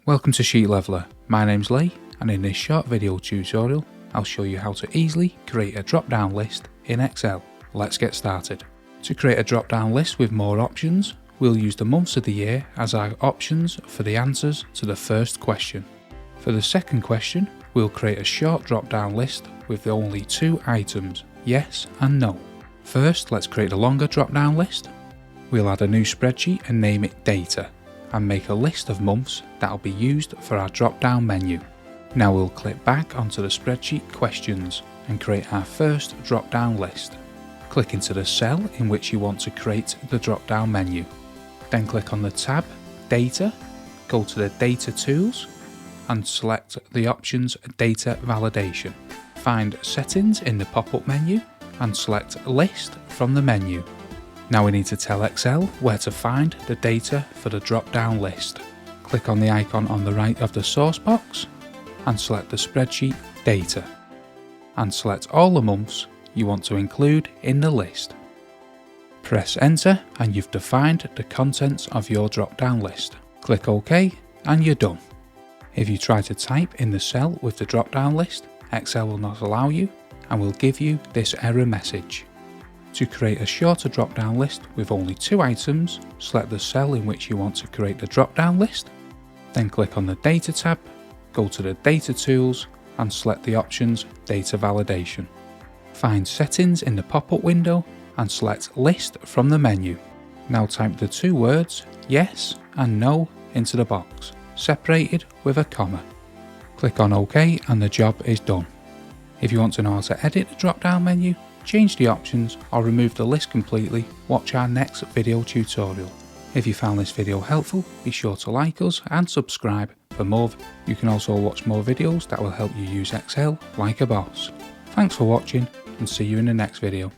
Welcome to Sheet Leveler. My name's Lee, and in this short video tutorial I'll show you how to easily create a drop-down list in Excel. Let's get started. To create a drop-down list with more options, we'll use the months of the year as our options for the answers to the first question. For the second question, we'll create a short drop-down list with only two items, yes and no. First, let's create a longer drop-down list. We'll add a new spreadsheet and name it Data, and make a list of months that will be used for our drop-down menu. Now we'll click back onto the spreadsheet Questions and create our first drop-down list. Click into the cell in which you want to create the drop-down menu. Then click on the tab Data, go to the Data Tools and select the options Data Validation. Find Settings in the pop-up menu and select List from the menu. Now we need to tell Excel where to find the data for the drop-down list. Click on the icon on the right of the source box and select the spreadsheet Data, and select all the months you want to include in the list. Press Enter and you've defined the contents of your drop-down list. Click OK and you're done. If you try to type in the cell with the drop-down list, Excel will not allow you and will give you this error message. To create a shorter drop-down list with only two items, select the cell in which you want to create the drop-down list, then click on the Data tab, go to the Data Tools and select the options Data Validation. Find Settings in the pop-up window and select List from the menu. Now type the two words Yes and No into the box, separated with a comma. Click on OK and the job is done. If you want to know how to edit the drop-down menu, change the options or remove the list completely, watch our next video tutorial. If you found this video helpful, be sure to like us and subscribe for more. You can also watch more videos that will help you use Excel like a boss. Thanks for watching and see you in the next video.